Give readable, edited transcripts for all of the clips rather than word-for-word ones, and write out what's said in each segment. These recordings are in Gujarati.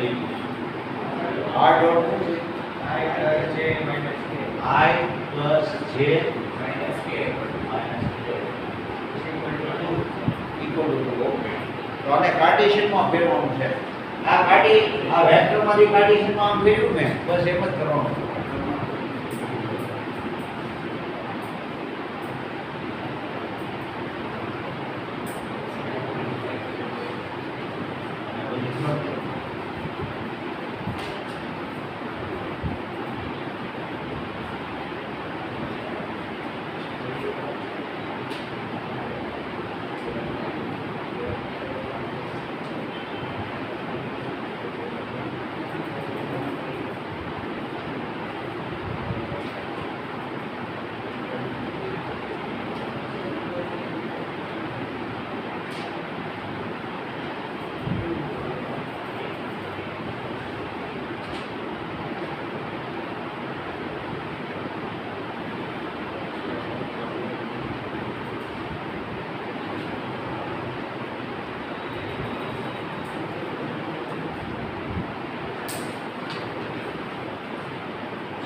r dot I plus j minus k I plus j minus k minus k is equal to 2. equal to 2. તો આને કાર્ટેશિયનમાં ફેરવવાનું છે. આ વેક્ટરમાંથી કાર્ટેશિયનમાં આમ ફેરવ્યું મેં, બસ એમ જ કરવાનું.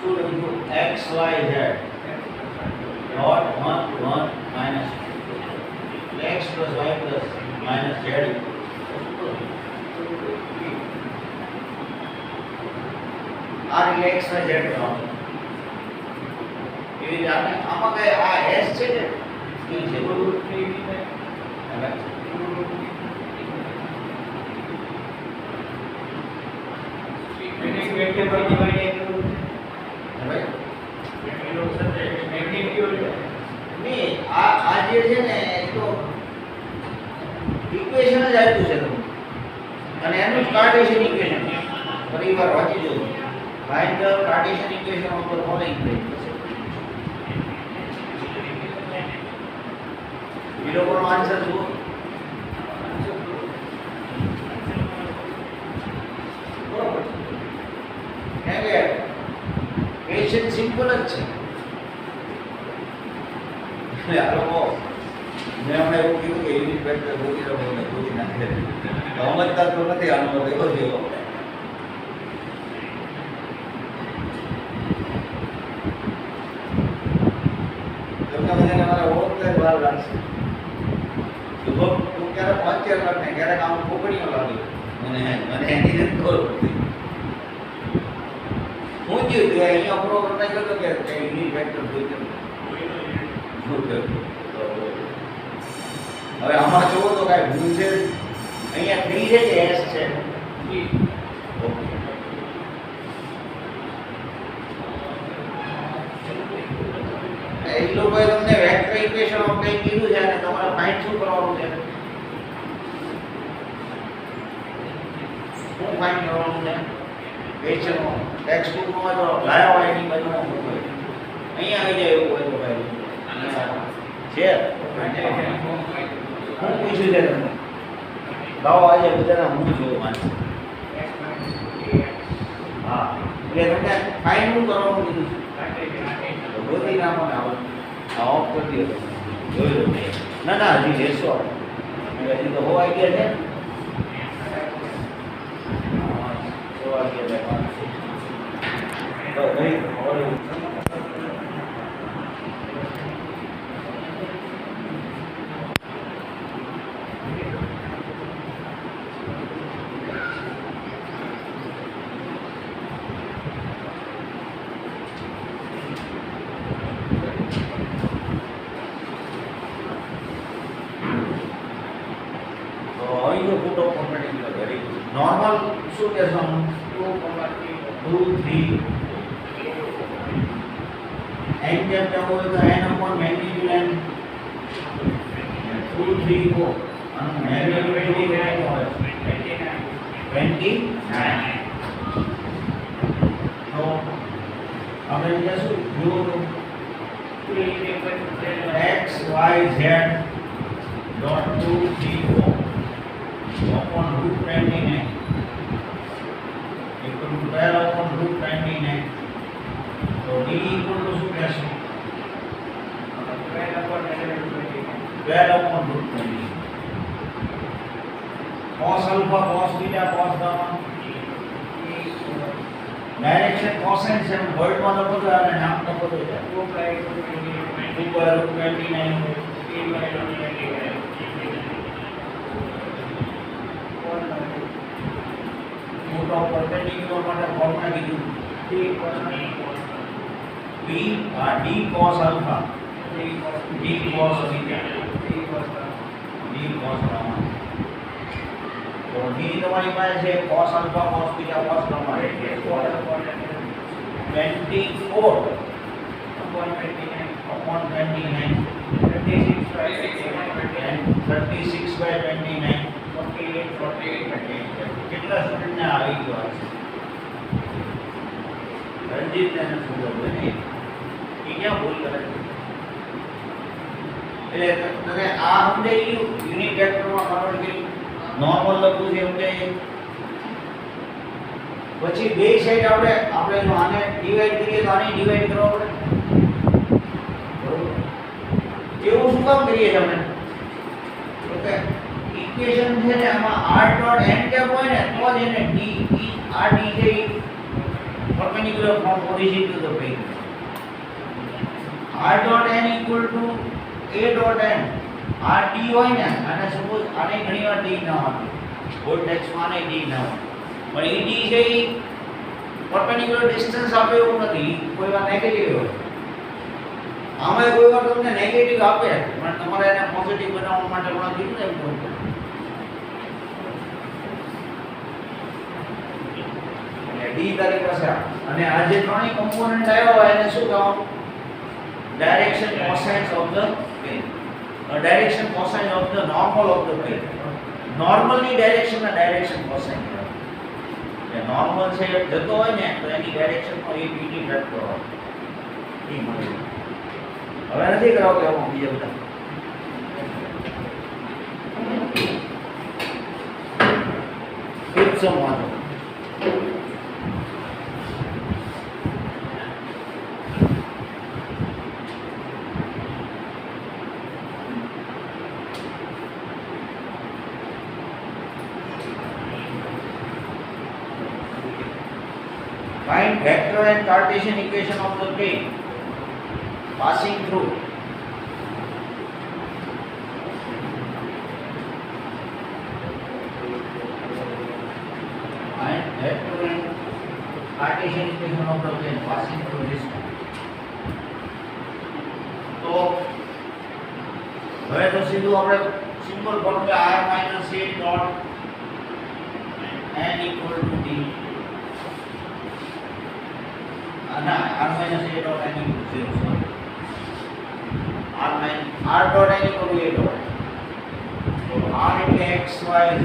શું લખ્યું? x y z dot 1 1 minus x plus y plus minus z આ એટલે x y z કરવાનું. એવી રીતે આપણે આમાં કઈ આ s છે ને એ છે બરોબર એવી રીતે હવે વેક્ટર ડિવાઇડ હવે મેગ્નીટ્યુડ નહીં આ જે છે ને એ તો ઇક્વેશન જ આપ્યું છે તમને અને એનું જ કાર્ટેશિયન ઇક્વેશન ફરી વાર વાંચી જોજો. Find the Cartesian equation of the following plane. એ લોકોનો આન્સર જુઓ. બરોબર કેમ કે ક્વેશ્ચન સિમ્પલ જ છે. આ લોકો મેં હમણાં એવું કીધું કે યુનિટ વેક્ટર ગોતી રહ્યો ને ગોતી નાખે સમજતા તો નથી. આનો દેખો જેવો તમને બધાને મારા ઓળખતા જ વાર લાગશે. તું ક્યારેક વાંચ્યા લાગે ક્યારેક આમ કોકડીઓ લાગે મને એની જ ખબર પડતી. હું થયું તું અહીંયા પ્રોગ્રામ નહીં કરતો કે યુનિટ વેક્ટર ગોતી હવે આમાં જોવો તો કાંઈ ભૂલ છે અહીંયા 3 છે કે s છે? ઓકે એ લોકોએ તમને વેક્ટર ઇક્વેશન ઓફ કંઈ કીધું છે અને તમારે ફાઇન્ડ શું કરવાનું છે? શું ફાઇન્ડ કરવાનું છે? ક્વેશ્ચનમાં ટેક્સ્ટ બુકમાં હોય તો લાયા હોય એની બાજુમાં મૂકો. અહીંયા આવી જાય એવું હોય તો ભાઈ છે હું પૂછ્યું છે તમને ભાવ આજે બધાના હું જોઉં માનશે. હા એટલે તમને ફાઇન શું કરવાનું કીધું છે? ગોતી નાખો ને આ ઓફ કરી દો. જોઈ લો ના ના હજી લેશો હજી તો હો આઈડિયા છે. સો આઈડિયા તો નહીં નોર્મલ શું કહેવાનું? 2 3 n જેમ જવું હોય તો n upon magnitude n 2 3 4 અને magnitude કેટલું હોય? 29. તો આપણે કહેશું જો x y z dot 2 3 4 upon root 29 equal to 12 upon root 29. So d equal to શું કહેશું? 12 upon root 29. Cos alpha, cos beta, cos gamma direction cosine છે વર્ડમાં લખો તો અને નામ લખો તો ચાલે. 2 by 229 ઉપર 29 3 by 125 ફૂટ ઓફ પરપેન્ડિક્યુલર માટે ફોર્મ્યુલા કીધું d cos b d cos alpha d cos d cos theta d cos d cos gamma. તો d તમારી પાસે છે cos alpha cos theta cos gamma એટલે 24 upon 29 upon 29 36 by and 36 by 29 48 કેટલા સ્ટુડન્ટને આવી ગયો છે રણજીત ને સુંદર બને એ ક્યાં ભૂલ કરે છે એટલે તમે આ સમજાઈ ગયું યુનિટ વેક્ટરમાં કન્વર્ટ કર્યું નોર્મલ લખવું છે સમજાય પછી બે સાઈડ આપણે જો આને ડિવાઈડ કરીએ તો આને ડિવાઈડ કરવા પડે બરોબર એવું શું કામ કરીએ તમે ઓકે ઇક્વેશન છે ને આમાં r ડોટ n કેપ હોય ને તો જ એને d r d છે perpendicular from origin to the plane. r dot n equal to a dot n r d હોય ને અને સપોઝ આને ઘણીવાર d ના હોય વોલ્ટેજ માં આને d ના હોય પણ એ d છે એ perpendicular distance આપે એવું નથી કોઈ વાર નેગેટિવ હોય આમાં કોઈ વાર તમને નેગેટિવ આપે પણ તમારે એને પોઝિટિવ બનાવવા માટે પણ કીધું ને એમ કહું d તારી પાસે અને આ જે ત્રણેય કોમ્પોનન્ટ આવ્યા હોય એને શું કહેવાનું direction cosine of the plane direction cosine of the normal of the plane નોર્મલની ડાયરેક્શન ના ડાયરેક્શન કોસાઇન કહેવાય નોર્મલ છે જતો હોય ને તો એની ડાયરેક્શન માં એ બીટી ઘટતો હોય એ મળે હવે નથી કરાવ કે હું બીજા બધા ફિફ્થ સમ વાંચો Find vector and Cartesian equation of the plane passing through. Find vector and Cartesian equation of the plane passing through this one. તો હવે તો સીધું આપણે simple formula r - a dot n equal to d ना r minus a dot n equal to 0 sorry r dot n equal to a dot so r into x y z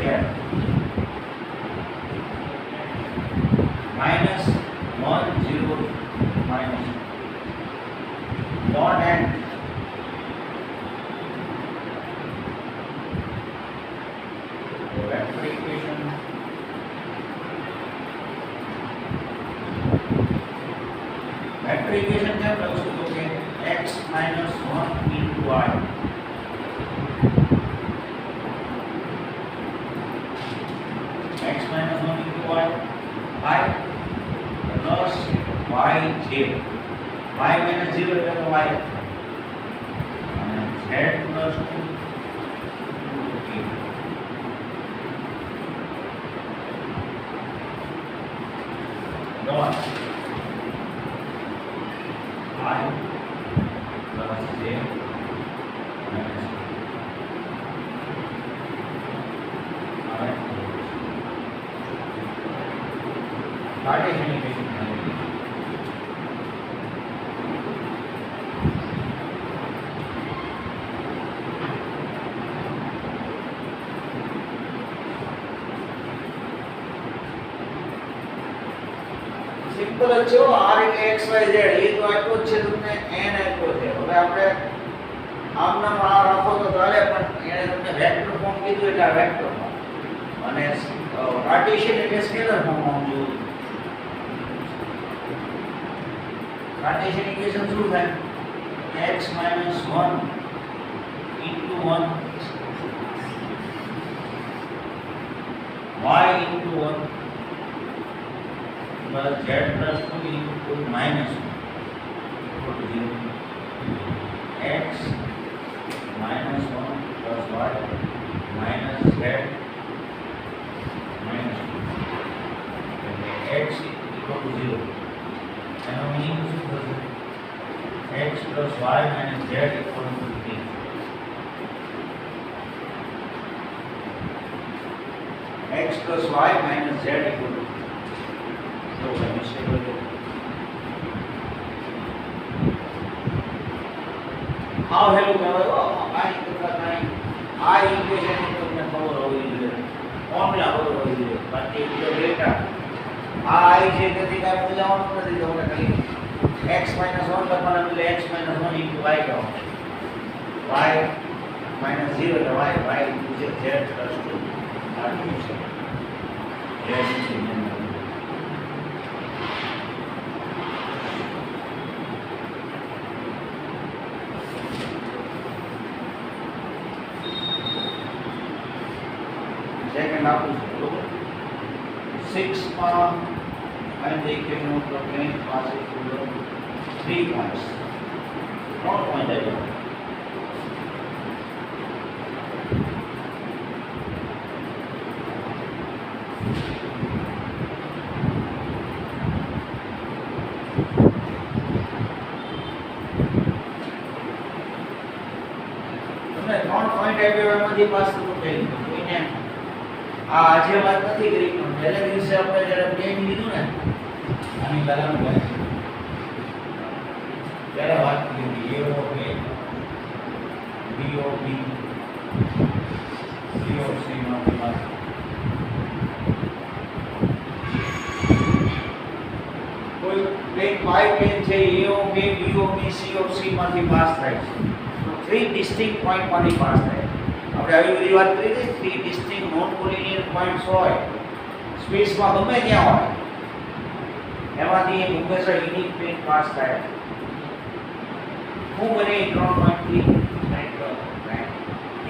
minus 1 0 minus dot n so vector equation vector equation क्या लखशु तो के x minus 1 into y x minus 1 into y y plus y z y minus 0 એટલે કે y અને z plus 2 dot I plus j minus I Cartesian equation simple જ છે r એટલે x y z એ તો આપ્યો જ છે તમને n આપ્યો છે હવે આપણે આમના માં આ રાખો તો ચાલે પણ એને તમને વેક્ટર ફોર્મ કીધું એટલે આ વેક્ટર ફોર્મ અને કાર્ટેશિયન એટલે સ્કેલર ફોર્મ માં જોયું કાર્ટેશિયન ઇક્વેશન શું થાય x - 1 into 1 y into 1 plus z plus 2 into minus 2 equal to 0. X minus 1 plus y minus z minus 2. X equal to 0. એનો meaning શું થશે? X plus y minus z equal to 3. X plus y minus z equal to 3. So, mistake हो गया. हाँ हेलो कहो आई तो नहीं आई इक्वेशन तो मैं खबर हो गई है फॉर्मूला खबर हो गई है बाकी जो डेटा आई જે ગતિ કા મૂલ્યાંકન નથી તો આપણે કહીએ x - 1 લખવાના બદલે x - 1 * y કરો y - 0 એટલે y y z plus 2 આ છે second આપું છું બરોબર 6 માં and the equation of the plane passes through the 3 points. 3 point I got. તમને 3 પોઈન્ટ આપ્યા એમાંથી પાસ થતું થઈ કોઈને આ આજે વાત નથી કરી પણ પહેલા દિવસે આપણે જ્યારે પ્લેન લીધું ને આની પહેલાનું વાત ત્યારે વાત કરી એ ઓ કે બી ઓ બી સી ઓ સી માંથી વાત કોઈ પ્લેન વાય પ્લેન છે એ ઓ કે બી ઓ બી સી ઓ સી માંથી પાસ થાય છે તો 3 ડિસ્ટિંક્ટ પોઈન્ટ માંથી પાસ થાય આપણે આવી બધી વાત કરી છે 3 ડિસ્ટિંક્ટ નોન કોલિનિયર પોઈન્ટ્સ હોય સ્પેસમાં ગમે ત્યાં હોય એમાંથી એક હંમેશા યુનિક પ્લેન પાસ થાય હું બને 3.3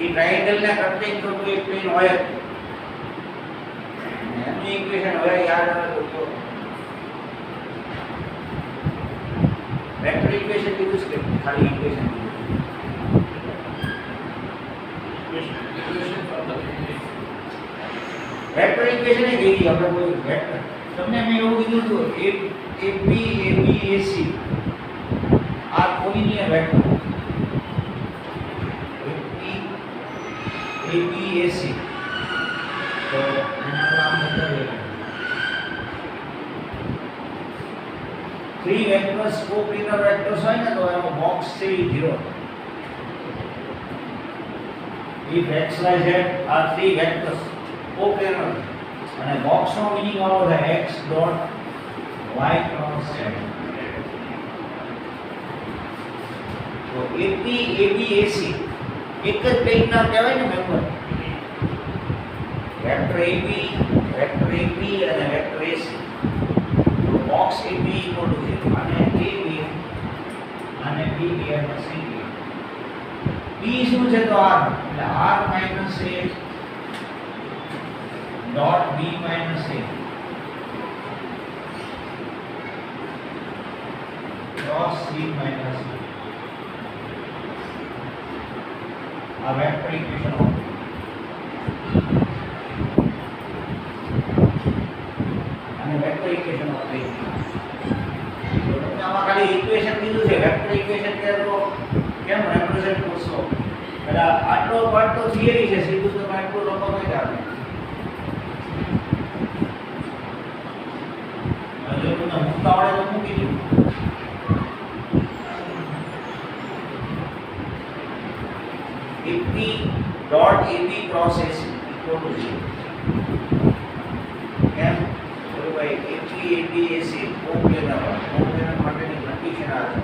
એ ટ્રાયેંગલના કન્ટેન કરતું એક પ્લેન હોય જ એનું ઇક્વેશન હવે યાદ આવે તો વેક્ટર ઇક્વેશન કીધું છે કે ખાલી ઇક્વેશન વેક્ટર ઇક્વેશન એ કીધી આપણે કોઈ વેક્ટર તમને મેં એવું કીધું હતું AB AC આ કોલિનિયર વેક્ટર AB AC તો એના નામ બતાવીએ 3 વેક્ટર્સ કોપ્લેનર વેક્ટર્સ હોય ને તો એનો બોક્સ છે 0 if x y z are 3 vectors coplanar અને બોક્સ નો મીનિંગ આવો છે x dot y cross z તો AP AB AC એક જ પ્લેન ના કહેવાય ને મેમ્બર વેક્ટર AB અને વેક્ટર AC તો બોક્સ AB ઇક્વલ ટુ 0 અને AB અને BB અને CD B શું છે તો r એટલે r minus a dot b minus a cross c minus a આ વેક્ટર ઇક્વેશન અને વેક્ટર ઇક્વેશન ઓફ તો તમને આમાં ખાલી ઇક્વેશન કીધું છે વેક્ટર ઇક્વેશન કે તો કેમ રેપ્રેઝન્ટ કરશો એટલે આટલો પાર્ટ તો થિયરી છે સીધું તો આટલું લખો નહીં ચાલે જો તમને મૂકતા આવડે તો મૂકી દો AP dot AB cross AC equal to 0 કેમ બોલો ભાઈ AP AC કોપ્લેનર માટેની કન્ડિશન આ છે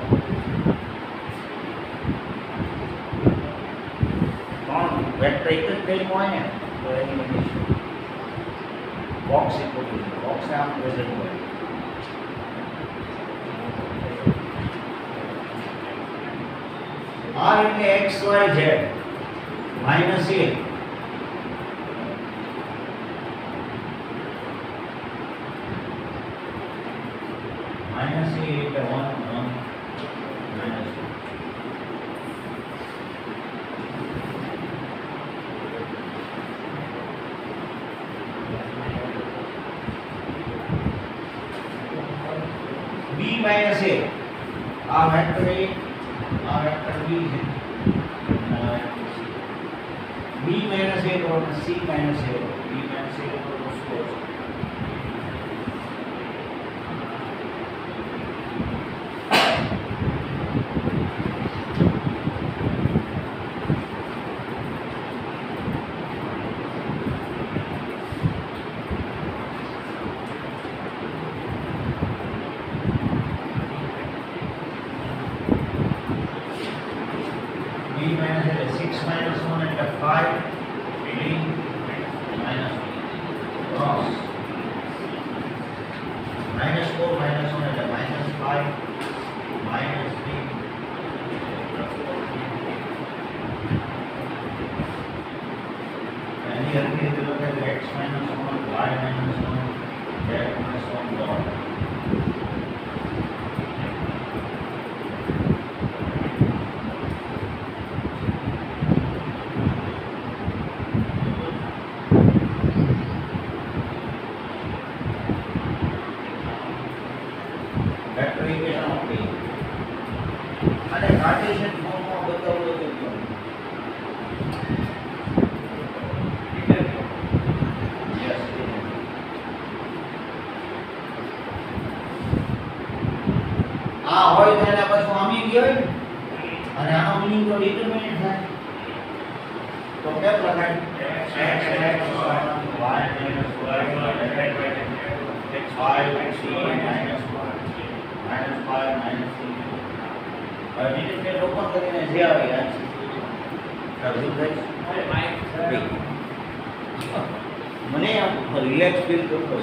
વેક્ટર એક જ પ્લેન હોય ને તો એની condition box equal to box આમ પ્રેઝન્ટ હોય r એટલે x y z minus a minus a એટલે 1 1 માઇનસ b માઇનસ a આ વેક્ટર a આ વેક્ટર b છે b માઇનસ a કરો અને c માઇનસ a કરો b માઇનસ a કરો તો શું આવશે b minus એટલે 6 minus 1 એટલે 5 b minus cross minus 4 minus 1 એટલે minus 5 minus 3 એની અર્થ એ થયો કે x minus 1 y minus 1 z minus 1 dot vector equation આપી અને કાર્ટેશિયન ફોર્મમાં બતાવવું તો કેવું યસ આ હોય તો એના પછી આમી ગયો હોય અને આનો મીનિંગ તો ડિટરમિનન્ટ થાય તો કેમ લખાય x x y minus y x y x minus 5 minus 3 હવે ડિટરમિનન્ટ ઓપન કરીને જે આવે આન્સર સમજુ થાય મને આમ રિલેક્સ ફીલ કરતો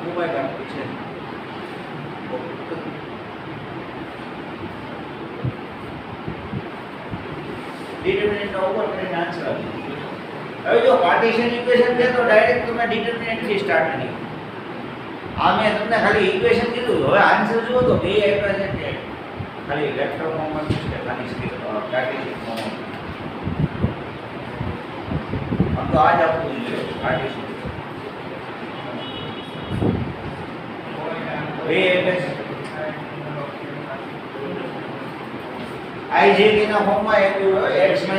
મોબાઈલ આપે છે ડિટરમિનન્ટ ઓપન કરીને આન્સર આપે હવે જો કાર્ટેશિયન ઇક્વેશન છે તો ડાયરેક્ટ તમે ડિટરમિનન્ટ થી સ્ટાર્ટ કરી આ મેં તમને ખાલી ઇક્વેશન કીધું હવે આન્સર જુઓ તો બે આપ્યા છે કે ખાલી વેક્ટર ફોર્મમાં છે કે ખાલી કાર્ટેશિયન ફોર્મમાં આમ તો આ જ આપવું જોઈએ કાર્ટેશિયન બે આપ્યા છે ij ના ફોર્મમાં આપ્યું x - 1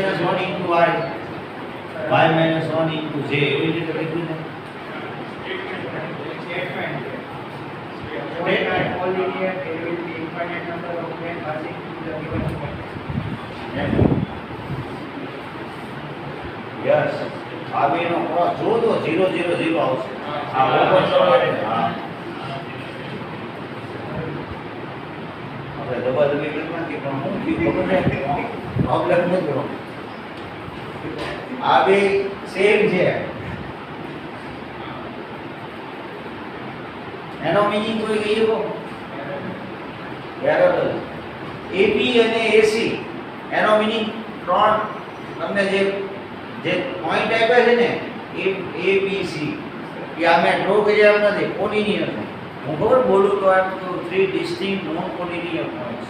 y minus 1 into j એવી રીતે લખ્યું ને Statement all linear there will be infinite number of men passing through the given point. Yes આ બેનો ક્રોસ જો તો 0 0 0 આવશે આ ઓપન કરવાને હા આપણે દબા દબી કરતા કે પણ હું કી ખબર છે પ્રોબ્લેમ ન કરો આ બે સેમ છે એનો મીનિંગ કોઈ કહી શકો બરાબર AB અને AC એનો મીનિંગ ત્રણ તમને જે પોઈન્ટ આપ્યા છે ને A B C એ આ મેં ડ્રો કર્યા નથી કોલિનિયર છે હું ખબર બોલું તો આ તો 3 ડિસ્ટિંક્ટ નોન કોલિનિયર પોઈન્ટ્સ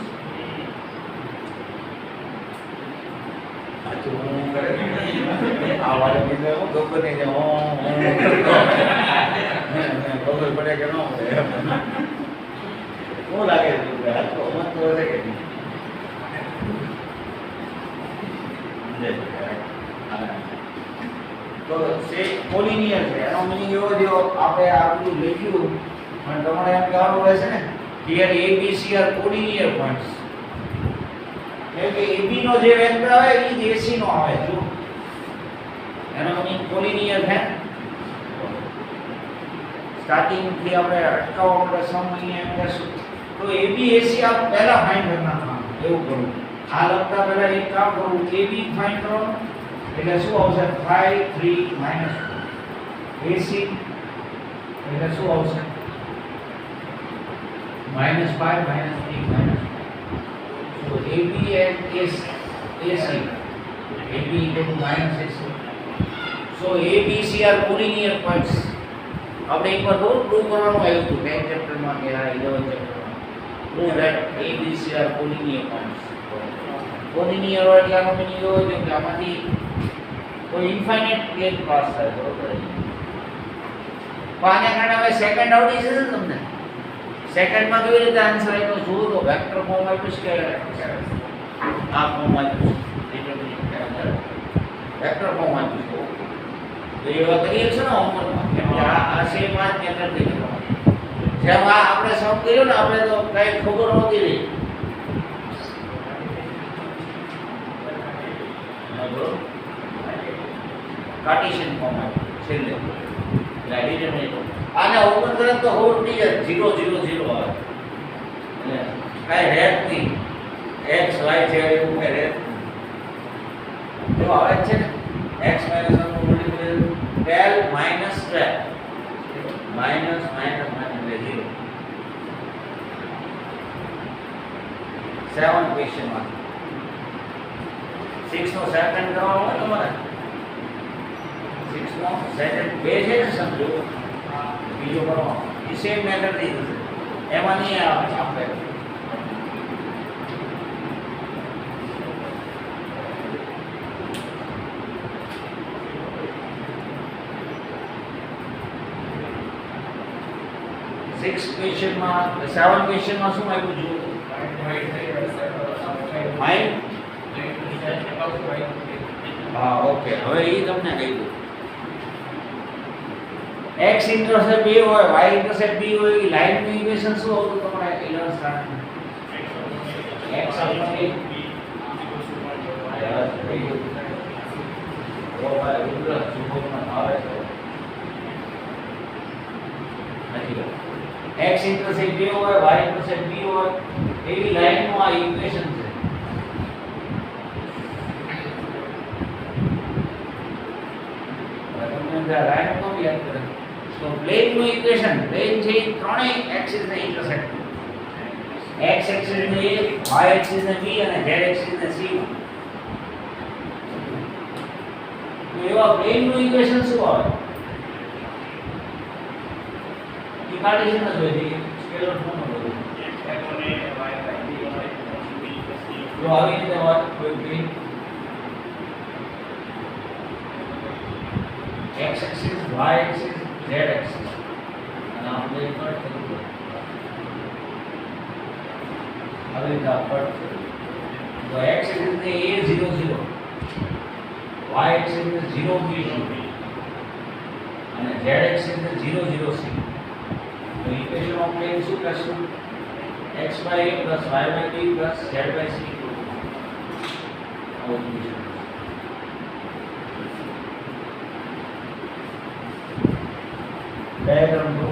આ તો હું કરે આ વાળે બીજે હું ગબ્બર નહીં જાય ખબર પડે કે ન પડે શું લાગે છે હાથ તો મત તો છે કે તો સે કોલિનિયર છે એનો મીનિંગ એવો જો આપણે આટલું લખ્યું પણ તમારે એમ કહેવાનું રહેશે ને here A B C are collinear points એટલે કે AB નો જે વેક્ટર આવે એ જ AC નો આવે જો એનો મીનિંગ કોલિનિયર છે સ્ટાર્ટિંગ થી આપણે અટકાવવા માટે સમ અહીંયા એમ કહેશું તો AB AC આપ પહેલા ફાઇન્ડ કરવાના એવું કરું આ લખતા પહેલા એક કામ કરું AB ફાઇન્ડ કરવાનું એટલે શું આવશે 5 3 -4 AC એટલે શું આવશે -5 -3 -4 so AB and AC AB equal to -AC so A B C are collinear points આપણે એકવાર થોડું પ્રૂવ કરવાનું આવ્યું હતું 10 ચેપ્ટરમાં કે આ 11 ચેપ્ટરમાં prove that A B C are collinear points collinear હોય એટલે આનો મીનિંગ એવો છે કે આમાંથી કોઈ ઇન્ફાઇનાઇટ ગેટ પાસ થાય બરોબર તો આને કારણે હવે સેકન્ડ આવડી જશે ને તમને સેકન્ડમાં કેવી રીતે આન્સર આપ્યો જુઓ તો વેક્ટર ફોર્મ આપ્યું છે કે આ ફોર્મ આપ્યું છે વેક્ટર ફોર્મ આપ્યું છે તો એવા કરીએ છે ને હોમવર્કમાં કેમ કે આ સેમ આ જ મેથડ થઈ ગયો જેમ આ આપણે સમ કર્યો ને આપણે તો કઈ ખબર નહોતી રહી કાર્ટેશિયન ફોર્મ આપ્યું છેલ્લે ડિટરમિનેટ આને ઓપન કરે તો હોલ થઈ જાય 0 0 0 આવે એટલે કાઈ રેટ નહીં x y z એવું કઈ રેટ જો આવે છે ને x - 1 નું multiply 12 minus 12 minus minus minus 0 7 question માં 6 નો સેકન્ડ કરવાનો હોય તમારે 6 નો સેકન્ડ બે છે ને સમજો બીજો કરવાનો એ સેમ મેથડ થઈ જશે એમાં નહીં આવે આપણે સિક્સ ક્વેશ્ચનમાં 7 ક્વેશ્ચનમાં શું આવ્યું જુઓ માઇન્ડ હા ઓકે હવે એ તમને કહી દઉં x ઇન્ટરસેપ્ટ a હોય y ઇન્ટરસેપ્ટ b હોય એ લાઈનનું ઇક્વેશન શું હતું તમારે 11 સ્ટાન્ડર્ડ x અપોન a ઓ ભાઈ ઉદ્ર સુભોમાં આવે છે નથી x ઇન્ટરસેપ્ટ a હોય y ઇન્ટરસેપ્ટ b હોય એવી લાઈનનું આ ઇક્વેશન છે તમને લાઈન નો યાદ કરે તો પ્લેન નું ઇક્વેશન પ્લેન છે ત્રણેય એક્સિસ ને ઇન્ટરસેક્ટ x એક્સિસ ને a y એક્સિસ ને b અને z એક્સિસ ને c તો એવા પ્લેન નું ઇક્વેશન શું આવે એ કાર્ટેશિયન જ હોય છે સ્કેલર ફોર્મ જ હોય જો આવી રીતે વાત કોઈ plane x axis y axis z axis અને આપણે કટ કર્યું હવે કા કટ તો x axis ને a 0 0 y axis ને 0 b અને z axis ને 0 0 c તો ઇક્વેશન ઓફ પ્લેન શું કરશું x by a plus y by b plus z by c diagram को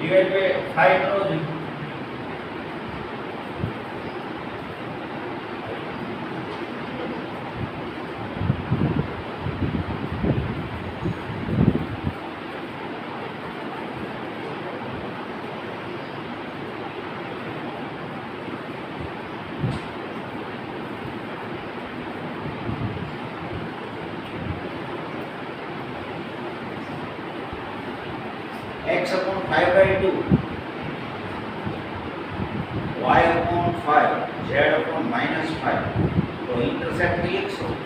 डिवाइड पे 5 करो जी x upon 5 by 2 y upon 5 z upon -5 तो इंटरसेप्ट भी 100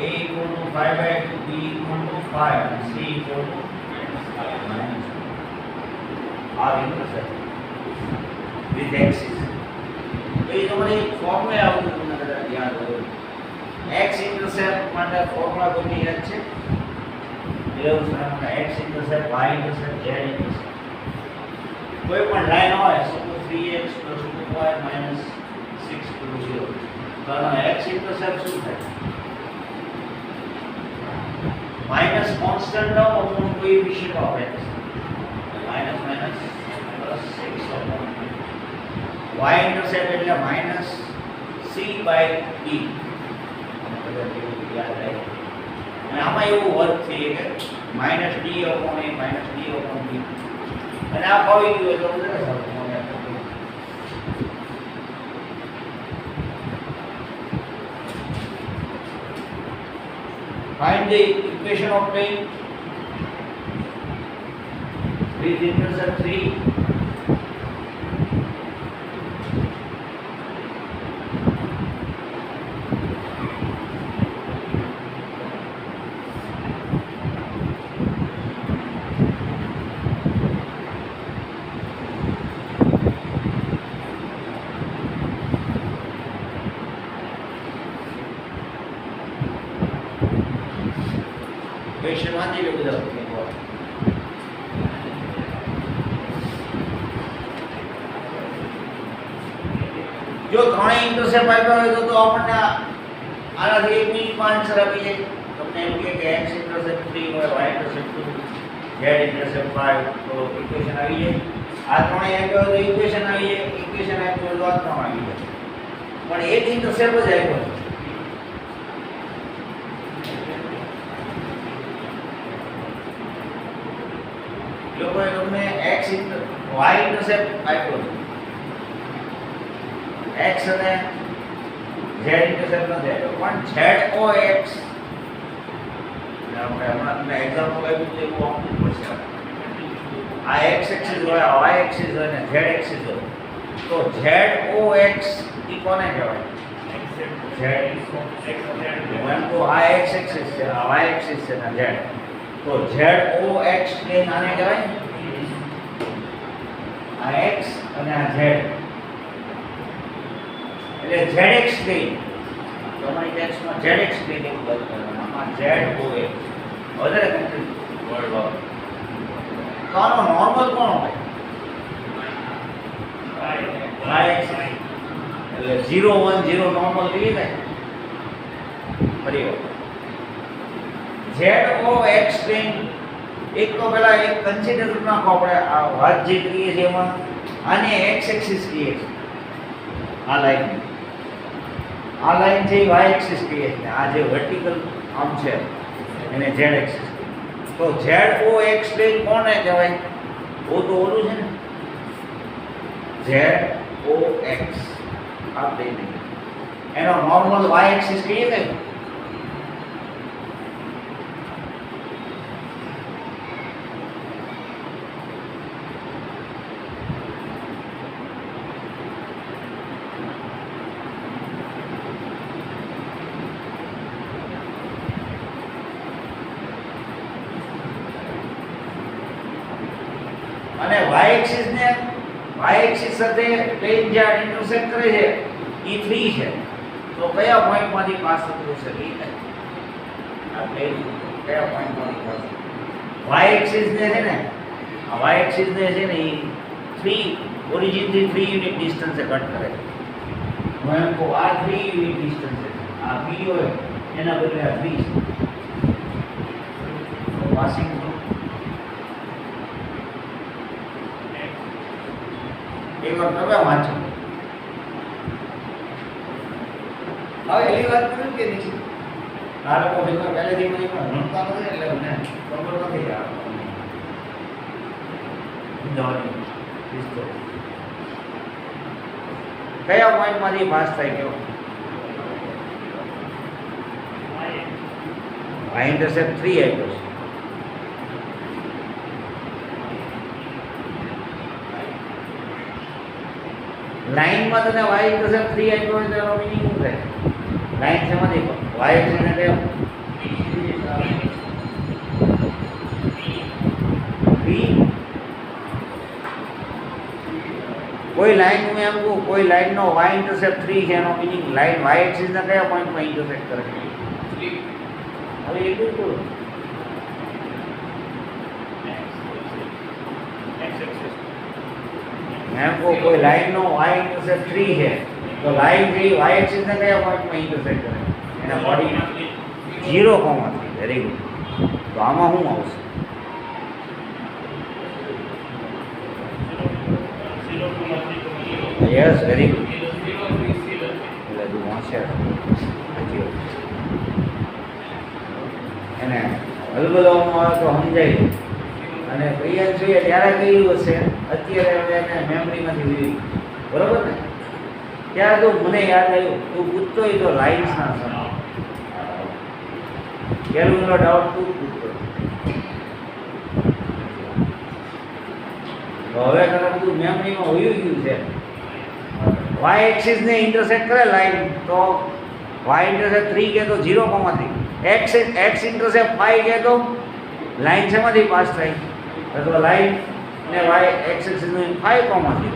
a equal to 5 by 2 b equal to 5 and c equal to -5 are intercept with axis तो ये हमारे फॉर्मूला आउट करना याद हो x इंटरसेप्ट માટે ફોર્મ્યુલા બની યાદ છે એવું છે x intercept y intercept z intercept કોઈ પણ લાઈન હોય સપોઝ 3x + 2y - 620 તો આનો x ઇન્ટરસેપ્ટ શું થાય માઈનસ કોન્સ્ટન્ટ નો upon coefficient of x minus minus plus 6 upon y intercept એટલે માઈનસ c બાય d યાદ રહે અને આમાં એવું વર્ક છે કે minus d upon a minus d upon b અને આ ફાવી ગયું એટલે ઉતરે સરખું find the equation of plane with intercept 3 question वांची लो બધા જો ત્રણેય ઇન્ટરસેપ્ટ આપ્યા હોય તો આપણને આનાથી 1 મિનિટમાં આન્સર આપી જાય તમને એમ કે x ઇન્ટરસેપ્ટ 3 હોય y ઇન્ટરસેપ્ટ 2 z ઇન્ટરસેપ્ટ 5 તો ઇક્વેશન આવી જાય આ ત્રણેય આપ્યા હોય તો ઇક્વેશન આવી જાય ઇક્વેશન આપ્યો હોય તો આ ત્રણ આવી જાય પણ એક ઇન્ટરસેપ્ટ જ આપ્યો લોકોએ તમને x y ઇન્ટરસેપ્ટ આપ્યો x અને z ઇન્ટરસેપ્ટ નથી આપ્યો પણ z o x આપણે હમણાં એક્ઝામ્પલ આપ્યું તો એવું આપવું પડશે આ x એક્સિસ હોય આ y એક્સિસ હોય ને z એક્સિસ હોય તો z o x ઈ કોને કહેવાય z એમ તો આ x એક્સિસ છે આ y એક્સિસ છે ને z તો z o x પ્લેન આને કહેવાય આ x અને આ z એટલે zx પ્લેન તમારી ટેક્સ્ટમાં zx પ્લેન એવું લખવાનું આમાં z o x વધારે કમ્પ્લીટ વર્ડ વાળો તો આનો નોર્મલ કોણ હોય y એક્સિસ એટલે 0 1 0 નોર્મલ લઈએ ને ફરી z o x પ્લેન એક તો પહેલા એક કન્સિડર નાખો આપણે આ વાત જે કરીએ છીએ એમાં આને x એક્સિસ કહીએ છીએ આ લાઈન છે y એક્સિસ કહીએ છીએ આ જે વર્ટિકલ આમ છે એને z એક્સિસ તો z o x પ્લેન કોને કહેવાય ઓ તો ઓલું છે ને z o x આ પ્લેન એનો નોર્મલ y એક્સિસ કહીએ ને અને y એક્સિસ ને y એક્સિસ સાથે પ્લેન જ્યાં ઇન્ટરસેક્ટ કરે છે એ 3 છે તો કયા પોઈન્ટમાંથી પાસ થતું હશે આ પ્લેન કયા પોઈન્ટમાંથી પાસ y એક્સિસ ને છે ને આ y એક્સિસ ને છે ને એ 3 ઓરિજિન થી 3 યુનિટ ડિસ્ટન્સ કટ કરે છે હું એમ કહું આ 3 યુનિટ ડિસ્ટન્સ છે આ b હોય એના બદલે આ 3 છે પાસિંગ એક વાર તમે વાંચો હવે એવી વાત કરું કે નહીં આ લોકો ભેગા પહેલેથી કોઈ પણ ભણતા નથી એટલે મને ખબર નથી આ કયા પોઈન્ટમાંથી પાસ થાય કેવો y ઇન્ટરસેપ્ટ 3 આપ્યો છે लाइन में तने y इंटरसेप्ट 3 आइयो है तो मीनिंग શું થાય લાઈન છે માં દેખો y એક્સિસ ને કયો b કોઈ લાઈન હું એમ કહું કોઈ લાઈન નો y ઇન્ટરસેપ્ટ 3 છે એનો મીનિંગ લાઈન y એક્સિસ ના કયા પોઈન્ટ માં ઇન્ટરસેક્ટ કરે છે હવે એટલું જ બોલો એમ को कोई लाइन नो y इंटरसेप्ट 3 है તો લાઈન થી વાય એક્સિસ ને કયા પોઈન્ટમાં ઇન્ટરસેક્ટ કરે? એના બોડી 0,3. Very good. તો આમાં શું આવશે? Yes, very good. એટલે તું હોશિયાર સાચી વાત. એને હલબલાવવામાં આવે તો સમજાય. અને ક્રિયા જોઈએ ત્યારે કયું હશે? અત્યારે હવે એને મેમરીમાંથી લીધી, બરોબર ને? ત્યારે તો મને યાદ આવ્યું, તું પૂછતો હોય તો લાઇન્સના સમય કેલ્વિનનો ડાઉટ તું પૂછતો. તો હવે તને બધું મેમરીમાં હોઈ ગયું છે. વાય એક્સિસને ઇન્ટરસેક્ટ કરે લાઈન, તો વાય ઇન્ટરસેક્ટ 3 કે તો 0,3. એક્સ ઇન્ટરસેપ્ટ 5 કે તો લાઈન શેમાંથી પાસ થાય? અથવા લાઈન ને વાય એક્સ એક્સિસનું 5,0.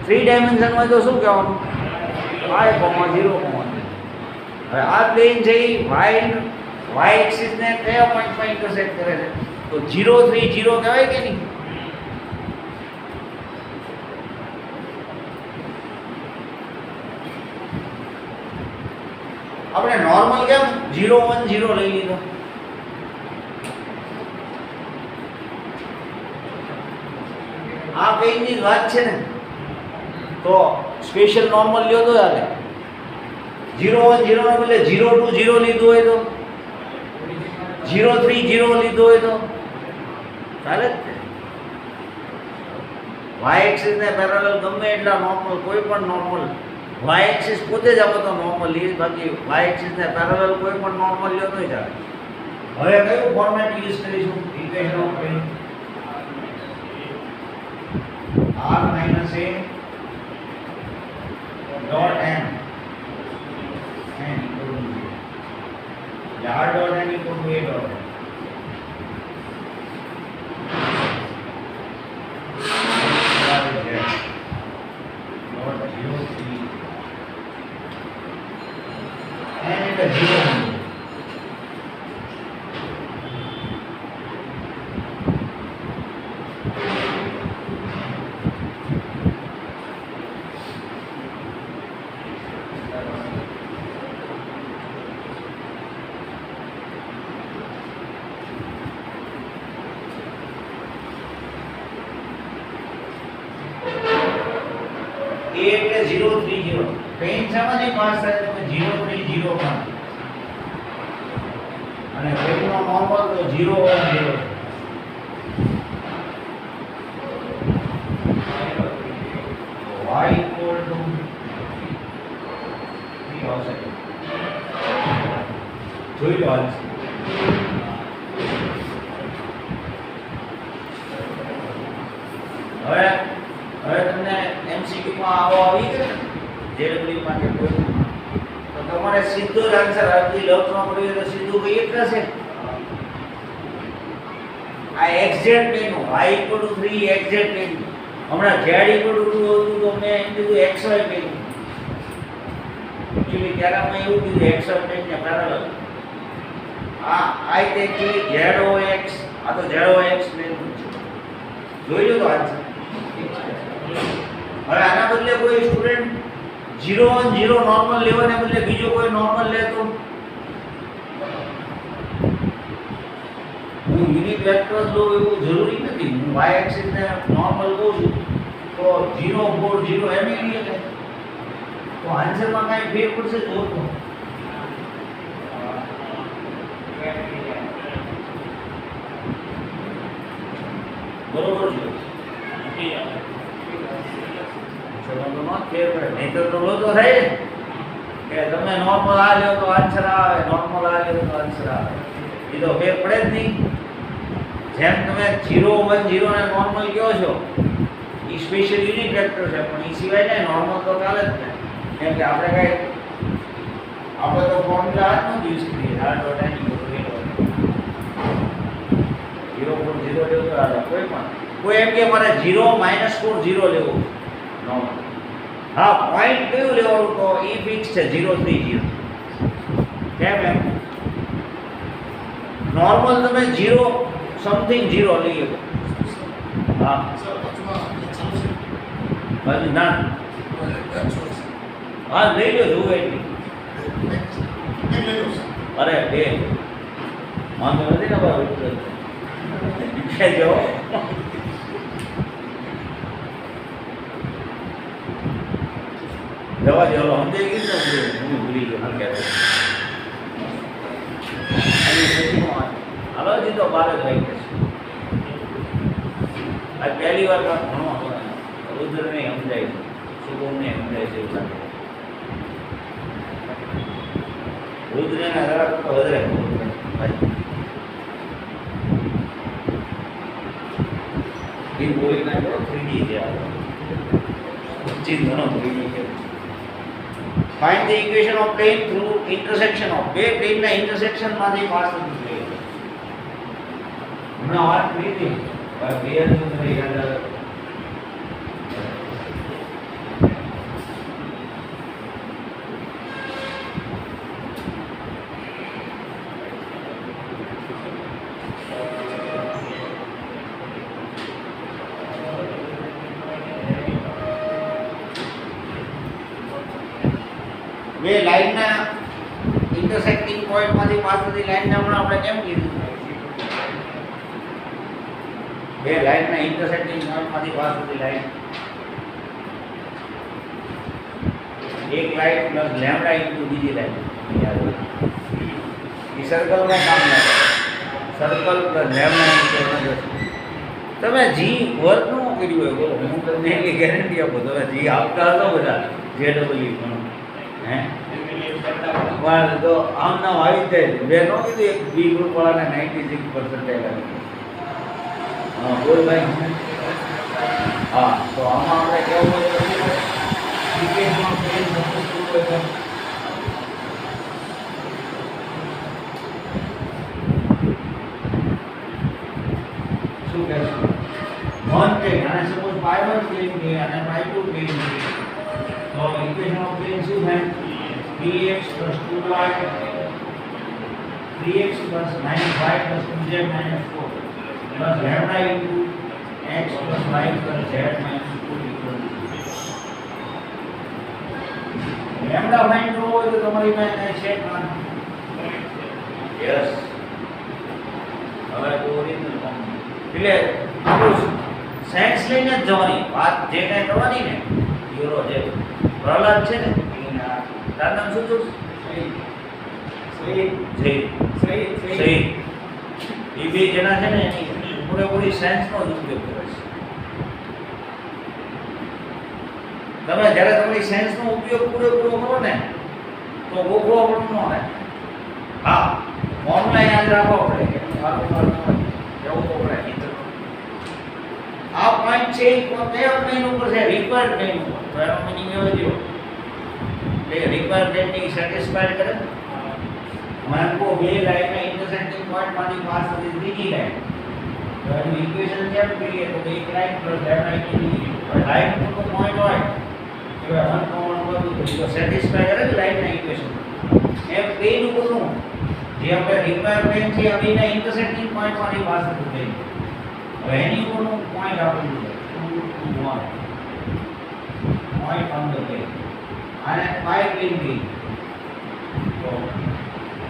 3 ડાયમેન્શનમાં તો શું કહેવાનું? 5,0,3. હવે આ પ્લેન છે એ વાય એક્સિસને કયા પોઈન્ટમાં ઇન્ટરસેક્ટ કરે છે? તો 0, 3, 0 કહેવાય કે નહીં? આપણે નોર્મલ કેમ 0, 1, 0 લઈ લીધો? આ પેજની જ વાત છે ને, તો સ્પેશિયલ નોર્મલ લ્યો તો ચાલે. 0, 1, 0 ને બદલે 0, 2, 0 લીધું હોય તો, 0, 3, 0 લીધું હોય તો ચાલે જ ને. વાય એક્સિસ ને પેરેલલ ગમે એટલા નોર્મલ, કોઈ પણ નોર્મલ વાય એક્સિસ પોતે જ આપો તો નોર્મલ લે, બાકી વાય એક્સિસ ને પેરેલલ કોઈ પણ નોર્મલ લ્યો તોય ચાલે. હવે કયું ફોર્મેટ યુઝ કરીશું? Equation of r - a dot n equal to 0. r dot n equal to a dot n. એટલે 0, 3, 0. પેન શામાંથી પાસ થાય? તો 0, 3, 0 માં. અને પેનનો નોર્મલ તો 0, 1, 0. y equal to 3 આવશે. જોઈ લો આન્સર. હવે તમને MCQ માં આવો આવી ગયો ને, JW માટે કોઈ તો તમારે સીધો જ આન્સર આપી લખવા પડ્યો તો સીધું કઈ એક થશે. આ એક્ઝેક્ટ પેનું y = 3 એક્ઝેક્ટ પેનું. હમણાં z = 2 હતું તો મેં એમ કીધું xy પેનું. એકચ્યુઅલી ત્યારે મેં એવું કીધું xy પેન ને પેરેલલ. આ તે એકચ્યુઅલી zox, આ તો zox પેન છે. જોઈ લો તો આન્સર. હવે આના બદલે કોઈ સ્ટુડન્ટ 0, 1, 0 નોર્મલ લેવાને બદલે બીજો કોઈ નોર્મલ લે તો હું યુનિટ વેક્ટર લઉં એવું જરૂરી નથી. હું y એક્સિસ ને નોર્મલ લઉં છું તો 0, 4, 0 એમ લે તો આન્સરમાં કાંઈ ફેર પડશે તો બરોબર છે. નહીં તો રોજો થાય કે તમે નોર્મલ આ લ્યો તો આન્સર આવે, નોર્મલ આ લ્યો તો આન્સર આવે. એ તો ફેર પડે જ નહીં. જેમ તમે 0, 1, 0 ને નોર્મલ કહો છો, એ સ્પેશિયલ યુનિટ વેક્ટર છે, પણ એ સિવાય ને નોર્મલ તો ચાલે જ ને. કેમ કે આપણે તો ફોર્મ્યુલા હાથનો જ યુઝ કરીએ. r dot n = 0, 4, 0 લેવું તો હાલે. કોઈ એમ કે મારે 0, -4, 0 લેવું નોર્મલ. હા, પોઈન્ટ કયું લેવાનું? તો એ ફિક્સ છે 0, 3, 0. કેમ એમ? નોર્મલ તમે 0 સમથિંગ 0 લઈ લો. હા બાજુ ના હા લઈ લો જોવે એટલી. અરે બે વાંધો નથી ને ભાઈ જો જવા દે ઓલો સમજાઈ ગયું ને હું ભૂલી ગયો ન કહેતો. હાલો જી તો બાર જ રહી જશે. આ પહેલી વાર ઘણો રુદ્રને સમજાય છે, શુભમને સમજાય છે એવું લાગે. રુદ્રના જરા તો વધારે એ બોલી નાખો 3D છે આ ચીજ ઘણો 3D છે. Find the equation of plane through intersection of બે plane ના intersection માંથી પાસ થતું જોઈએ. હમણાં વાત કરી હતી બે હજુ મને યાદ આવે. બે લાઈનના ઇન્ટરસેક્ટિંગ પોઈન્ટમાંથી પાસ થતી લાઈનને હમણાં આપણે કેમ કીધું? બે લાઈનના ઇન્ટરસેક્ટિંગ પોઈન્ટમાંથી પાસ થતી લાઈન એક લાઈન પ્લસ લેમ્ડા ઇન્ટુ બીજી લાઈન. એ સર્કલમાં કામ લાગે. સર્કલ પ્લસ લેમ્ડા ઇન્ટુ તમે જી વર્કનું કર્યું હોય બોલો, હું તમને એની ગેરંટી આપું. તમે જી આપતા હતો બધા JEE ઘણું પણ તો આમ નામ આવી જ જાય. મેં ન કીધું એક બી ગ્રુપ વાળાને 96% આવી. હા બોલ ભાઈ. હા તો આમાં આપણે કેવું હોય શું કહેશું? વન પ્લેન અને સપોઝ y1 પ્લેન છે અને y2 પ્લેન છે તો ઇક્વેશન ઓફ પ્લેન શું થાય? 3x plus 2y 3x plus -y plus 2z minus 4 plus lambda into x plus y plus z minus 4 equal to 0. lambda find કરવો હોય તો તમારી પાસે સેટ કરવાનો. યસ હવે તો ઓરિજિનલ ફોર્મ એટલે આપણું સાયન્સ લઈને જ જવાની વાત જે કાંઈ કરવાની ને યુરો જે પ્રહલાદ છે ને તારું નામ શું હતું? સહી. એ બે જણા છે ને એની પૂરેપૂરી સાયન્સનો જ ઉપયોગ કરે છે. તમે જ્યારે તમારી સાયન્સનો ઉપયોગ પૂરેપૂરો કરો ને તો ગોખવો પણ ન આવે. હા ફોર્મ્યુલા યાદ રાખવો પડે કે જવું તો પડે. આ પોઈન્ટ છે એ કયા પ્લેન ઉપર છે? રિક્વાયર્ડ પ્લેન ઉપર. તો એનો મિનિંગ એવો થયો એટલે રિક્વાયર્ડ પ્લેનની સેટિસ્ફાઈડ કરે. માનકો બે લાઈનના ઇન્ટરસેક્ટિંગ પોઈન્ટમાંથી પાસ થતી ત્રીજી લાઈન તો એનું ઇક્વેશન કેમ કરીએ તો એક લાઈન પ્લસ લેમ્ડા ઇન્ટુ બીજી લાઈન ઉપર પોઈન્ટ હોય કે 1 તો સેટિસ્ફાઈ કરે લાઈનના ઇક્વેશન. એમ પ્લેન ઉપરનું જે આપણે રિક્વાયર્ડ પ્લેન છે અભીના ઇન્ટરસેક્ટિંગ પોઈન્ટમાંથી પાસ થતું પ્લેન. હવે એની ઉપરનું પોઈન્ટ આપેલું છે 2 1 પોઈન્ટ ઓન ધ પ્લેન અને પાઈ પ્લેન બી તો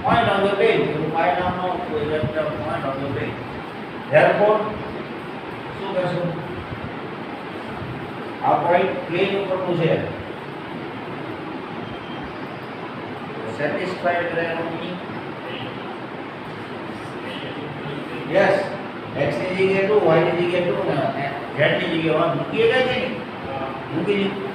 point on the plane તો પાઈ નામનો કોઈ vector point on the plane. therefore શું કહેશું? આ પોઈન્ટ પ્લેન ઉપરનું છે સેટિસ્ફાઈડ કરેનો મીનિંગ યસ x ની જગ્યાએ 2 y ની જગ્યાએ 2 ને z ની જગ્યાએ 1 મૂકીએ કે નહીં? મૂકી દીધું.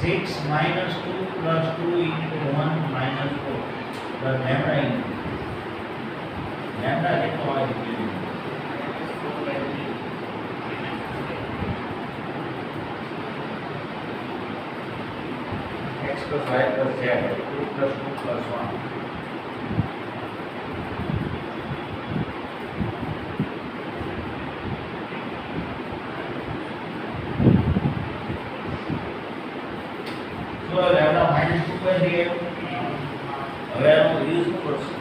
6 minus 2 plus 2 into 1 minus 4 plus lambda into lambda કેટલો આવે છે? x plus y plus z 2 plus 2 plus 1 શું 2/3 હવે આનો યુઝ શું કરશું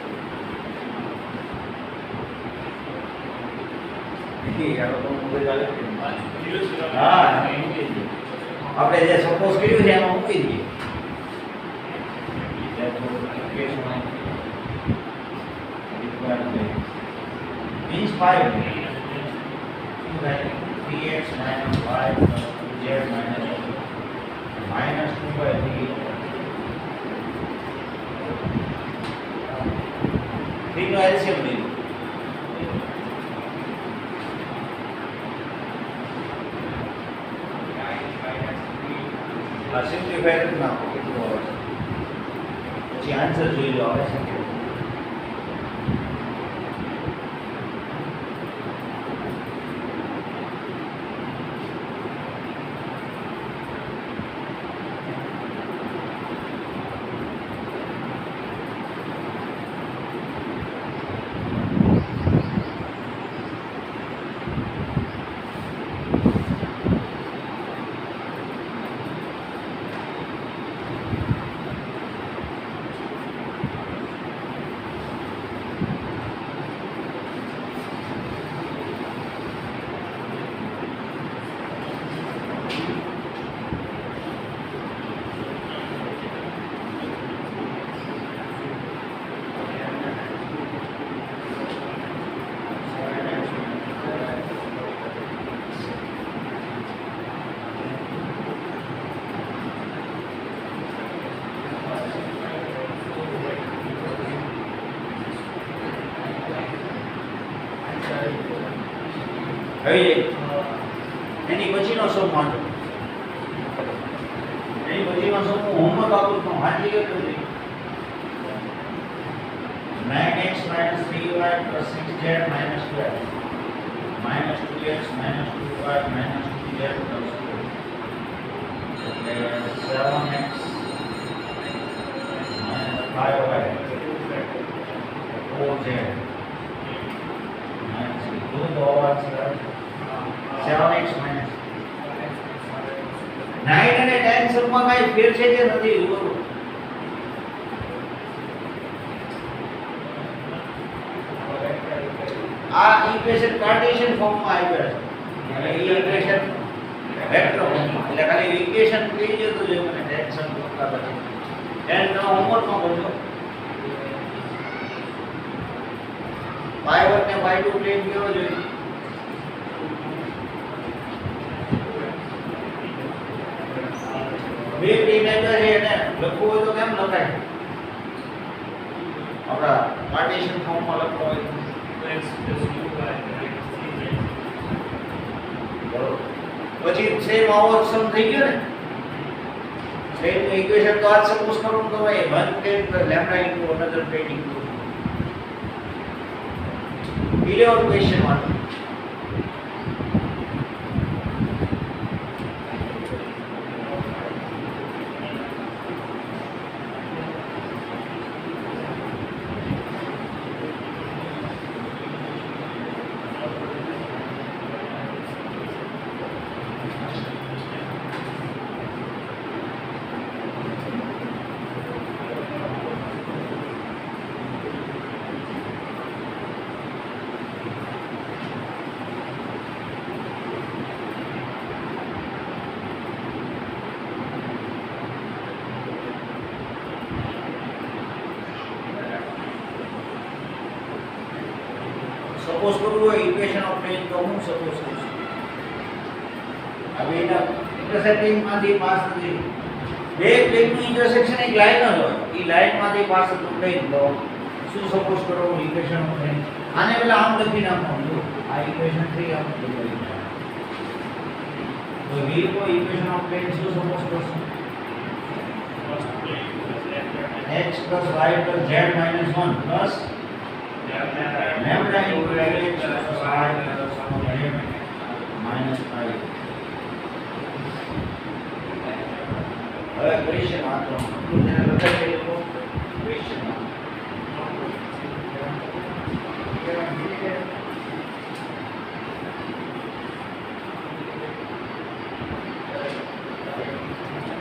હા આપણે જે સપોઝ કર્યું છે એમાં મૂકી દઈએ means 5 3x minus 5 plus 2z minus 2/3 3 નો LCM લીધું આ સિમ્પ્લિફાય કરી નાખો કેટલું આવે છે પછી આન્સર જોઈ લો આવે છે હવે એની પછીનો સમ માંડો એની પછીનો સમ હોમવર્ક આપું તો વાંચી લો તો 9x 3y 6z 12 -2x -2y -2z એટલે 7x 5y 4z 7x minus 9 અને 10 સબમાં કાંઈ ફેર છે કે નથી બોલો આ ઇક્વેશન કાર્ટેશિયન ફોર્મમાં આવ્યા છે અને એ ઇક્વેશન વેક્ટર ફોર્મમાં એટલે ખાલી ઇક્વેશન કહી દો તો જો મને ટેન્શન કરતા પછી 10 નો હોમવર્કમાં બોલજો y1 ને y2 પ્લેન કેવો જોઈએ બે પ્લેન આપ્યા છે એને લખવું હોય તો કેમ લખાય આપણા કાર્ટેશિયન ફોર્મમાં લખવું હોય પછી સેમ આવો સમ થઈ ગયો ને સેમ ઇક્વેશન તો આજ સપોઝ કરું તો ભાઈ 1 10 lambda into another 10 into 11 question વાળો સપોઝ કરવું હોય ઇક્વેશન ઓફ પ્લેન તો હું સપોઝ કરું છું હવે એના ઇન્ટરસેક્ટિંગમાંથી પાસ થતી બે પ્લેનનું ઇન્ટરસેક્શન એક લાઈન જ હોય એ લાઈનમાંથી પાસ થતું પ્લેન તો શું સપોઝ કરો ઇક્વેશન ઓફ પ્લેન આને પહેલા આમ લખી નાખવાનું જો આ ઇક્વેશન 3 આમ લખી નાખવાનું તો વી કો ઇક્વેશન ઓફ પ્લેન શું સપોઝ કરશું x plus y plus z minus 1 plus lambda into x plus y plus minus 5 હવે ક્વેશ્ચન વાંચો જેને લખાય છે તો ક્વેશ્ચન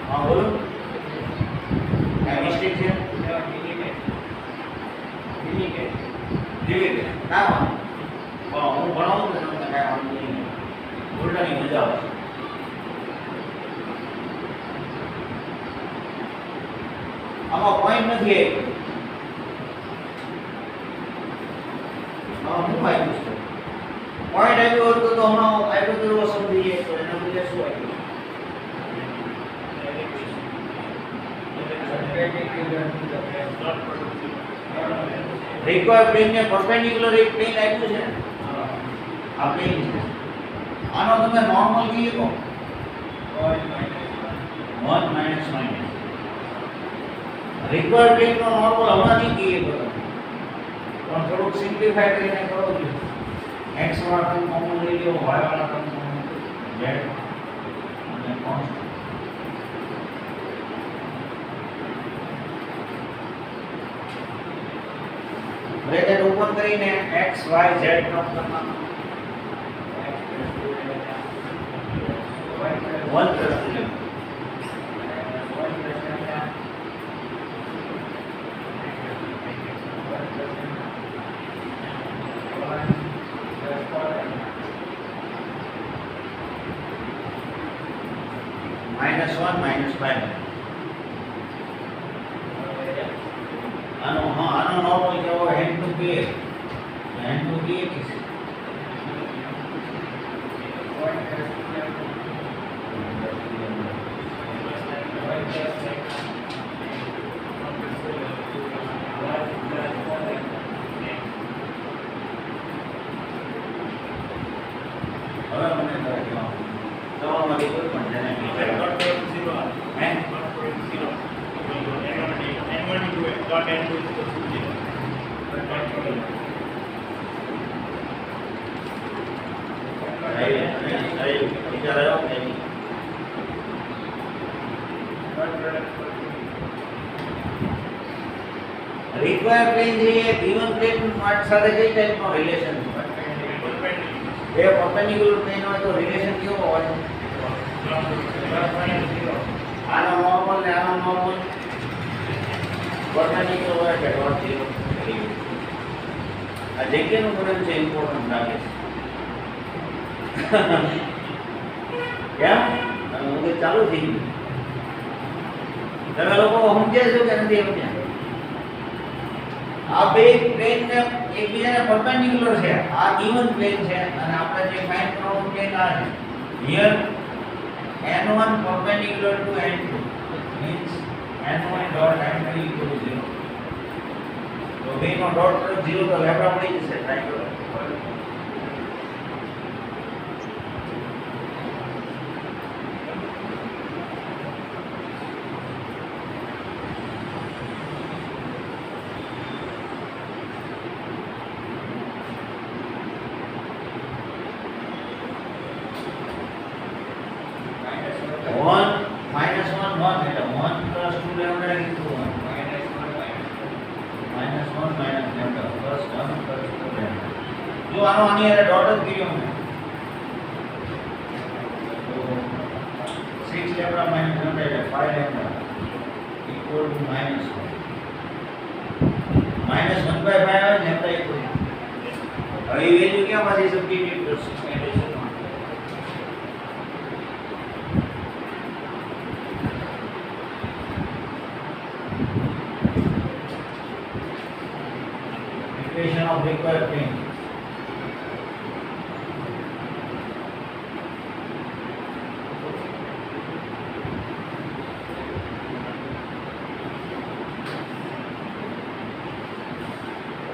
હા બોલો આમાં પોઈન્ટ નથી આમાં શું આવ્યું છે પોઈન્ટ આવ્યો હોત તો હમણાં આવ્યો તો એવો સમજી જઈએ તો એના બદલે શું આવ્યું રિક્વાયર્ડ પ્લેન ને પરપેન્ડિક્યુલર એક પ્લેન આપ્યું છે આ પ્લેન છે આનો તમે નોર્મલ કહીએ તો 1 માઇનસ માઇનસ રિક્વાયર્ડ પ્લેન નો નોર્મલ હમણાં કહીએ તો પણ થોડુંક સિમ્પ્લિફાઈ કરીને કરો છો x વાળા ટર્મ કોમન લઈ લો y વાળા ટર્મ કોમન z અને કોન્સ્ટન્ટ બ્રેકેટ ઓપન કરીને x y z ટર્મ કરવાનો 1 પ્લસ 3 -1 -5 આનો નોર્મલ કેવો n to k is હવે મને તમારામાંથી કોઈ પણ જેને રિક્વાયર્ડ પ્લેન છે એ ગિવન પ્લેન સાથે કઈ ટાઈપનો રિલેશન છે એ પરપેન્ડિક્યુલર પ્લેન હોય તો રિલેશન કેવો હોય આનો નોર્મલ ને આનો નોર્મલ પરપેન્ડિક્યુલર હોય કે ડોટ ઝીરો આ જગ્યાનું ગણન છે ઇમ્પોર્ટન્ટ લાગે છે કેમ હું તો ચાલુ થઈ ગયું તમે લોકો સમજે છો કે નથી સમજ્યા આ બે પ્લેન ને એકબીજાને પરપેન્ડિક્યુલર છે આ ગિવન પ્લેન છે અને આપણે જે ફાઇન્ડ કરવાનું પ્લેન આ છે here n1 perpendicular to n2 means n1 dot n2 equal to 0 તો બેનો ડોટ પર 0 તો લેમ્ડા મળી જશે ટ્રાયંગલ जो आनो आनी है डॉट જ કર્યો મેં તો 6 લેમ્ડા માઈનસ લેમ્ડા એટલે 5 લેમ્ડા ઇક્વલ ટુ -1 -1/5 આવે લેમ્ડા ઇક્વલ હવે એ વેલ્યુ ક્યાં માંથી સબસ્ટિટ્યુટ કરશું equation of required plane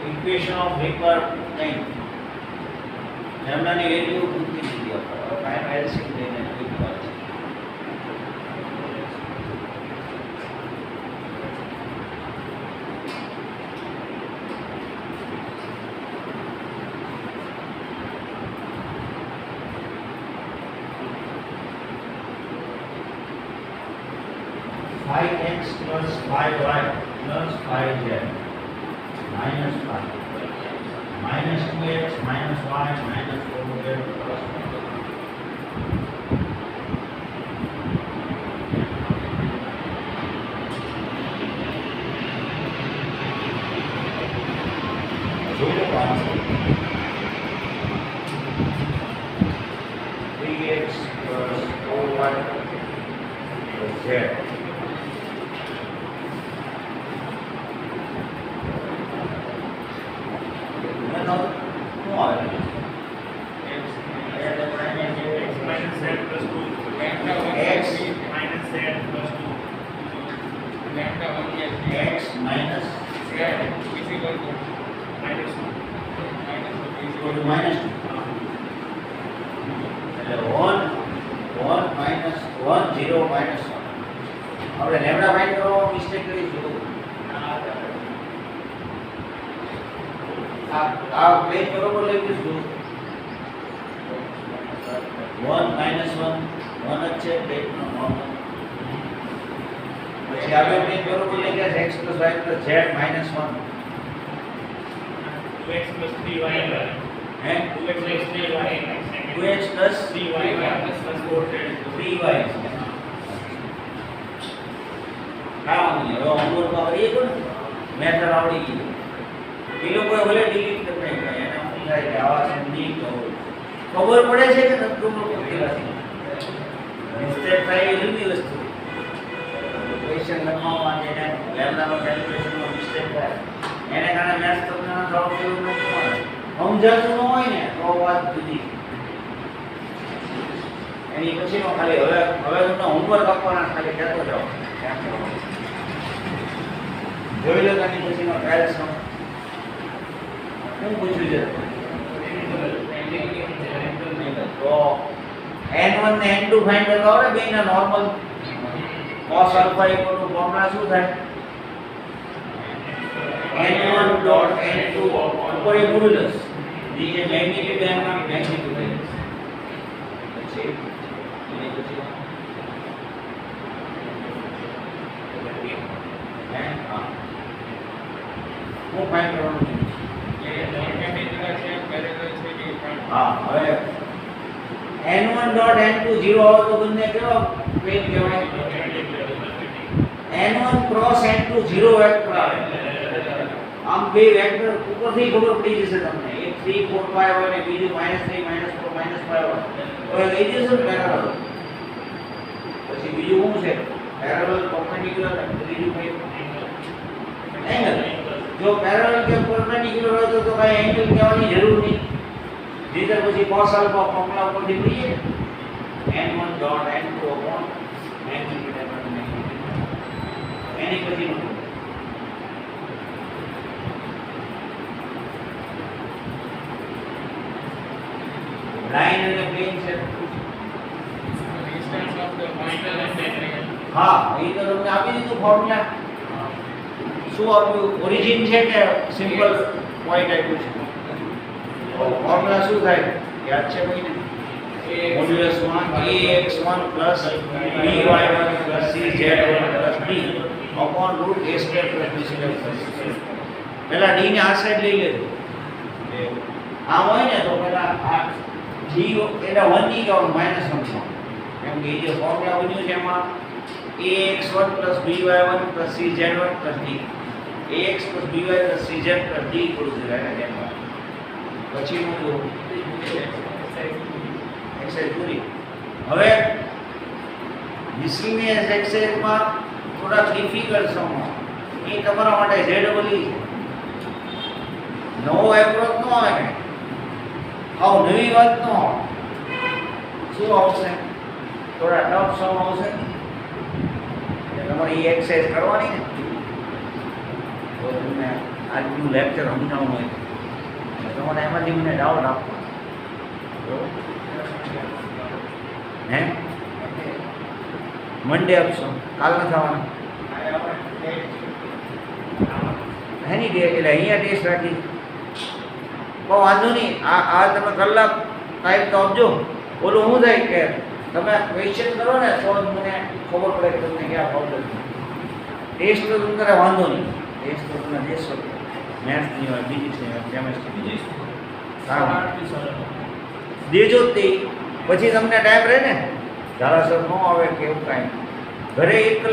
equation of required plane lambda ની વેલ્યુ પૂછી દીધી આપણે ફાઇનલ એલસીએમ લઈને કોઈ વાત છે x plus 5y plus 5z minus 5 minus 2x minus y minus 4z plus 3x plus 4y plus z minus z is equal to -1 to minus એટલે 1 1 માઇનસ 1 0 માઇનસ 1 આપણે લેમ્ડા ફાઇન્ડ કરવામાં મિસ્ટેક કરી છે આ પ્લેન બરોબર લખીશું 1 માઇનસ 1 1 જ છે પ્લેનનો નોર્મલ પછી આપણે પ્લેન બરોબર લખ્યા છે x y z minus 1 2x plus 3y હે 2x plus 3y 2x plus 3y plus 4z 3y કામ હવે હોમવર્કમાં કરીએ તો મેથડ આવડી ગઈ એ લોકોએ ભલે ડિલીટ કરી નાખ્યા એને શું થાય કે આવા સમજી ખબર પડે છે કે નથી ખબર પડતી નથી મિસ્ટેક થાય એ જુદી વસ્તુ ક્વેશ્ચન લખવામાં જેને લેમ્ડાનો કેલ્ક્યુલેશનમાં મિસ્ટેક થાય એને કારણે મેથ્સ તમને થોડું એવું નથી મળે સમજાતું ન હોય ને તો વાત જુદી એની પછીનો ખાલી હવે તમને હોમવર્ક આપવાના ખાલી કહેતો જાઓ જોઈ લો એની પછીનો ટ્રાયલ શું પૂછ્યું છે તો n1 ને n2 ફાઇન્ડ કરતા આવડે બેના normal cos alpha equal to formula શું થાય n1 ડોટ n2 ઉપર એ મોડ્યુલસ જે મેગ્નીટ્યુડ એમાં મેગ્નીટ્યુડ પછી એની પછી હું ફાઇન્ડ કરવાનું હા હવે n1 ડોટ n2 0 આવે તો બંને કેવો પ્લેન કહેવાય n1 ક્રોસ n2 0 વેક્ટર આવે આમ બે વેક્ટર ઉપરથી ખબર પડી જશે તમને એક 3 4 5 હોય ને બીજું -3 -4 -5 હોય હવે લઈ જશો પેરેલલ પછી બીજું શું છે પેરેલલ પરપેન્ડિક્યુલર ત્રીજું કઈ એંગલ જો પેરેલલ કે પરપેન્ડિક્યુલર હોય તો કઈ એંગલ કહેવાની જરૂર નહીં જીતર પછી cos alpha ફોર્મ્યુલા ઉપરથી પડીએ n1 dot n2 upon magnitude એની પછી લાઈન અને પ્લેન છે distance of the pointer and the હા એ તો તમને આપી દીધું ફોર્મ્યુલા શું આપ્યું ઓરિજિન છે કે સિમ્પલ પોઈન્ટ આપ્યું છે ફોર્મ્યુલા શું થાય યાદ છે કોઈને modulus 1 ax1 by1 cz1 d upon root a square plus b square પહેલા d ને આ સાઈડ લઈ લેજો આ હોય ને તો પહેલા આ g એટલે 1 ની જવાનું -1 કેમ કે જે ફોર્મ્યુલા બન્યું છે એમાં ax1 by1 cz1 d ax by cz d = 0 પછીનું જો એક્સરસાઇઝ પૂરી હવે મિસલિનિયસ એક્સરસાઇઝમાં થોડા ડિફિકલ્ટ સમ એ તમારા માટે ZEE છે નવો એપ્રોચ ન આવે ને આવ નવી વાત ન આવે શું આવશે થોડા ટફ સમ આવશે તમારે એ એક્સરસાઇઝ કરવાની ને તો તમને આજનું લેક્ચર સમજાવવાનું હોય તમારે એમાંથી મને ડાઉટ આપવાનો હે મંડે આપશો કાલ ન થવાના એની ડે એટલે અહીંયા ટેસ્ટ રાખી પણ વાંધો નહીં આ તમે કલાક ટાઈમ તો આપજો બોલું શું થાય કે તમે ક્વેશ્ચન કરો ને તો મને ખબર પડે કે તમને ક્યાં પ્રોબ્લેમ છે ટેસ્ટ તો તમને વાંધો નહીં ટેસ્ટ તો તમે દેશો મેથ્સની હોય ફિઝિક્સની હોય કેમેસ્ટ્રીની દેજો જ તે પછી તમને ટાઈમ રહે ને ધારાસર ન આવે કે એવું કાંઈ ઘરે એક